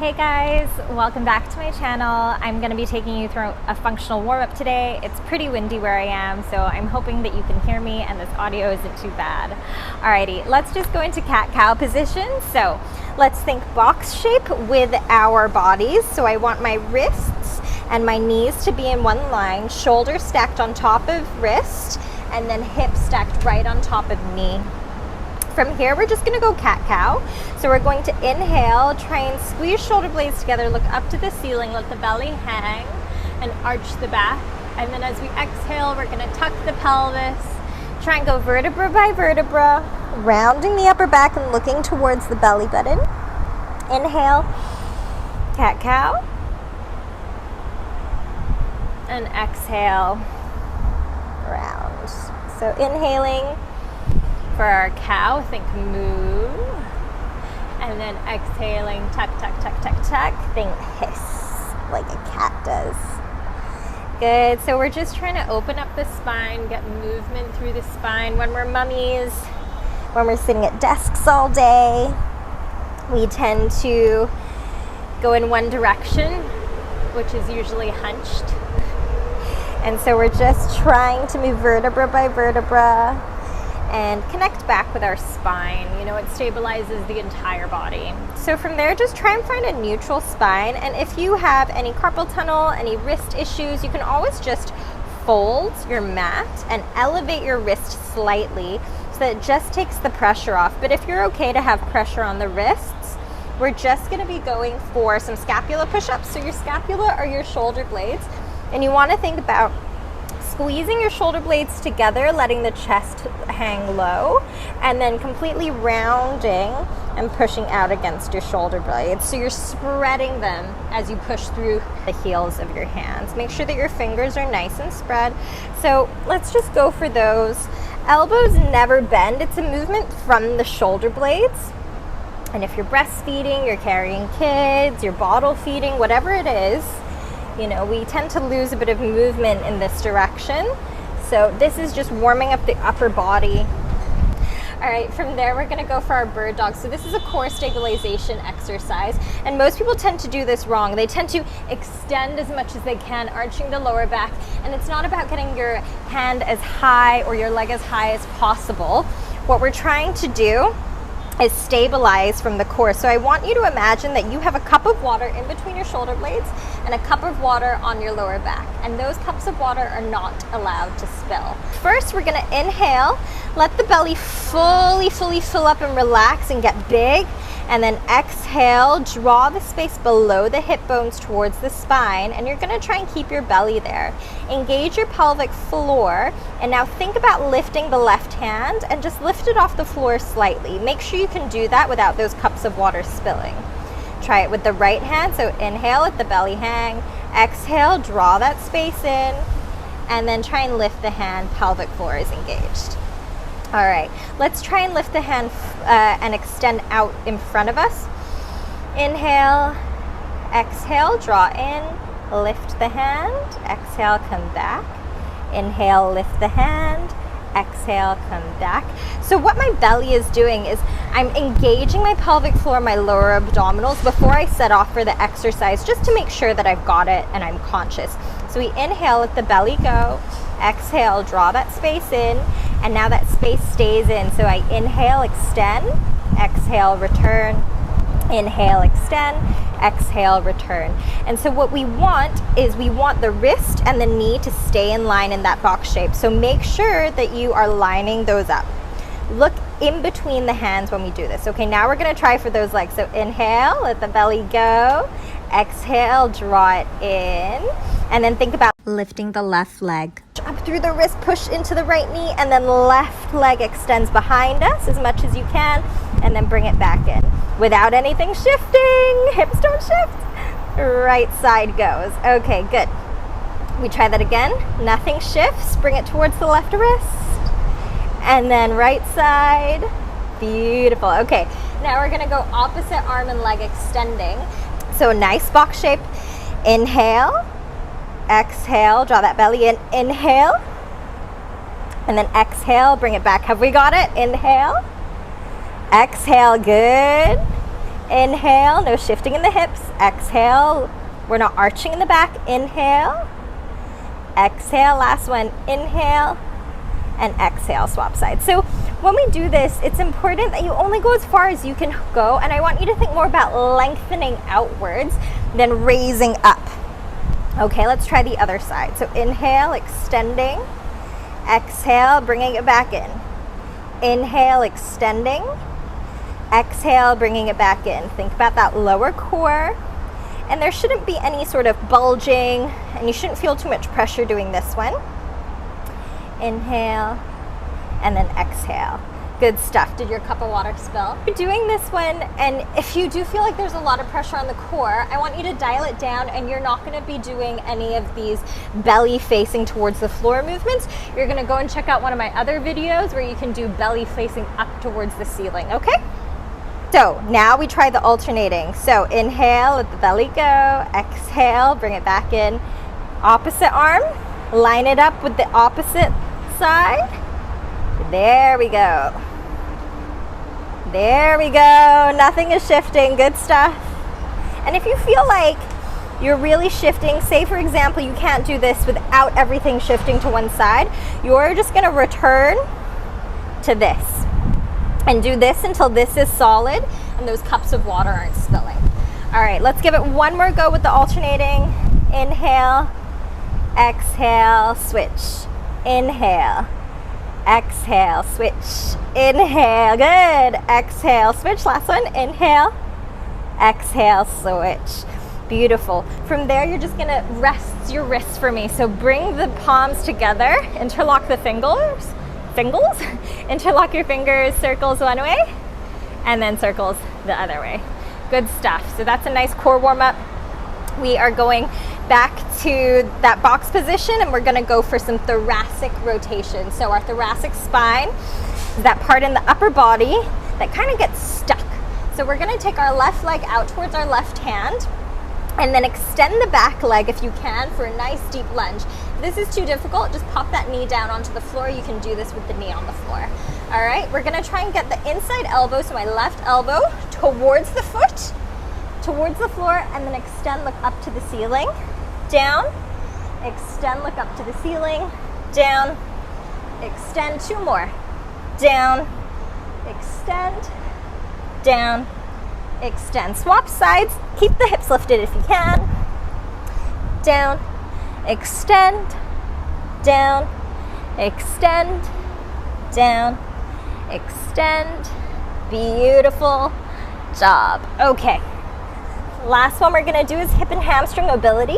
Hey guys, welcome back to my channel. I'm going to be taking you through a functional warm-up today. It's pretty windy where I am, so I'm hoping that you can hear me and this audio isn't too bad. Alrighty, let's just go into cat-cow position. So let's think box shape with our bodies. So I want my wrists and my knees to be in one line, shoulders stacked on top of wrist, and then hips stacked right on top of knee. From here, we're just gonna go cat-cow. So we're going to inhale, try and squeeze shoulder blades together, look up to the ceiling, let the belly hang, and arch the back. And then as we exhale, we're gonna tuck the pelvis, try and go vertebra by vertebra, rounding the upper back and looking towards the belly button. Inhale, cat-cow. And exhale, round. So inhaling, for our cow, think moo. And then exhaling, tuck, tuck, tuck, tuck, tuck. Think hiss, like a cat does. Good, so we're just trying to open up the spine, get movement through the spine. When we're mummies, when we're sitting at desks all day, we tend to go in one direction, which is usually hunched. And so we're just trying to move vertebra by vertebra and connect back with our spine. You know, it stabilizes the entire body. So from there, just try and find a neutral spine. And if you have any carpal tunnel, any wrist issues, you can always just fold your mat and elevate your wrist slightly so that it just takes the pressure off. But if you're okay to have pressure on the wrists, we're just gonna be going for some scapula push-ups. So your scapula are your shoulder blades, and you wanna think about squeezing your shoulder blades together, letting the chest hang low, and then completely rounding and pushing out against your shoulder blades. So you're spreading them as you push through the heels of your hands. Make sure that your fingers are nice and spread. So let's just go for those. Elbows never bend. It's a movement from the shoulder blades. And if you're breastfeeding, you're carrying kids, you're bottle feeding, whatever it is, you know, we tend to lose a bit of movement in this direction. So this is just warming up the upper body. All right, from there, we're gonna go for our bird dog. So this is a core stabilization exercise. And most people tend to do this wrong. They tend to extend as much as they can, arching the lower back. And it's not about getting your hand as high or your leg as high as possible. What we're trying to do is stabilize from the core. So I want you to imagine that you have a cup of water in between your shoulder blades and a cup of water on your lower back. And those cups of water are not allowed to spill. First, we're gonna inhale, let the belly fully fill up and relax and get big. And then exhale, draw the space below the hip bones towards the spine, and you're gonna try and keep your belly there. Engage your pelvic floor, and now think about lifting the left hand and just lift it off the floor slightly. Make sure you can do that without those cups of water spilling. Try it with the right hand, so inhale, let the belly hang. Exhale, draw that space in, and then try and lift the hand, pelvic floor is engaged. All right, let's try and lift the hand and extend out in front of us. Inhale, exhale, draw in, lift the hand, exhale, come back. Inhale, lift the hand, exhale, come back. So what my belly is doing is I'm engaging my pelvic floor, my lower abdominals before I set off for the exercise, just to make sure that I've got it and I'm conscious. So we inhale, let the belly go. Exhale, draw that space in, and now that space stays in. So I inhale, extend, exhale, return, inhale, extend, exhale, return. And so what we want is we want the wrist and the knee to stay in line in that box shape. So make sure that you are lining those up. Look in between the hands when we do this. Okay, now we're gonna try for those legs. So inhale, let the belly go. Exhale, draw it in. And then think about lifting the left leg. Up through the wrist, push into the right knee, and then left leg extends behind us as much as you can, and then bring it back in. Without anything shifting, hips don't shift. Right side goes. Okay, good. We try that again. Nothing shifts, bring it towards the left wrist. And then right side. Beautiful. Okay, now we're gonna go opposite arm and leg extending. So nice box shape. Inhale, exhale, draw that belly in. Inhale, and then exhale, bring it back. Have we got it? Inhale, exhale, good. Inhale, no shifting in the hips. Exhale, we're not arching in the back. Inhale, exhale, last one. Inhale, and exhale, swap sides. So when we do this, it's important that you only go as far as you can go, and I want you to think more about lengthening outwards than raising up. Okay, let's try the other side. So inhale, extending. Exhale, bringing it back in. Inhale, extending. Exhale, bringing it back in. Think about that lower core. And there shouldn't be any sort of bulging, and you shouldn't feel too much pressure doing this one. Inhale, and then exhale. Good stuff. Did your cup of water spill? You're doing this one, and if you do feel like there's a lot of pressure on the core, I want you to dial it down, and you're not going to be doing any of these belly facing towards the floor movements. You're going to go and check out one of my other videos where you can do belly facing up towards the ceiling, okay? So now we try the alternating. So inhale, let the belly go. Exhale, bring it back in. Opposite arm, line it up with the opposite side. There we go. There we go. Nothing is shifting. Good stuff. And if you feel like you're really shifting, say for example, you can't do this without everything shifting to one side, you're just going to return to this and do this until this is solid and those cups of water aren't spilling. All right, let's give it one more go with the alternating. Inhale, exhale, switch. Inhale, exhale, switch. Inhale, good. Exhale, switch. Last one. Inhale, exhale, switch. Beautiful. From there, you're just gonna rest your wrists for me. So bring the palms together, interlock the fingers, interlock your fingers, circles one way, and then circles the other way. Good stuff. So that's a nice core warm up. We are going back to that box position, and we're going to go for some thoracic rotation. So our thoracic spine is that part in the upper body that kind of gets stuck. So we're going to take our left leg out towards our left hand and then extend the back leg if you can for a nice deep lunge. If this is too difficult, just pop that knee down onto the floor. You can do this with the knee on the floor. All right, we're going to try and get the inside elbow, so my left elbow towards the foot, towards the floor, and then extend, look up to the ceiling, down, extend, look up to the ceiling, down, extend, two more, down, extend, down, extend. Swap sides, keep the hips lifted if you can, down, extend, down, extend, down, extend. Beautiful job. Okay. Last one we're going to do is hip and hamstring mobility.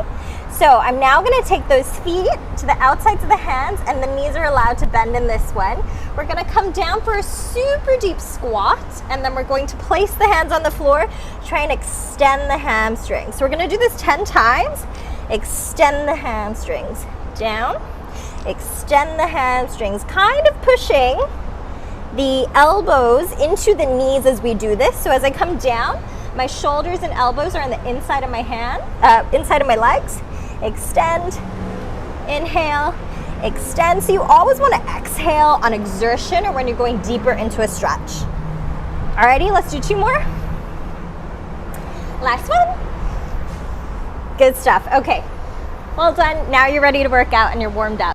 So I'm now going to take those feet to the outsides of the hands, and the knees are allowed to bend in this one. We're going to come down for a super deep squat, and then we're going to place the hands on the floor, try and extend the hamstrings. So we're going to do this 10 times. Extend the hamstrings. Down. Extend the hamstrings. Kind of pushing the elbows into the knees as we do this. So as I come down, my shoulders and elbows are on the inside of my inside of my legs. Extend, inhale, extend. So you always want to exhale on exertion or when you're going deeper into a stretch. Alrighty, let's do two more. Last one. Good stuff. Okay, well done. Now you're ready to work out and you're warmed up.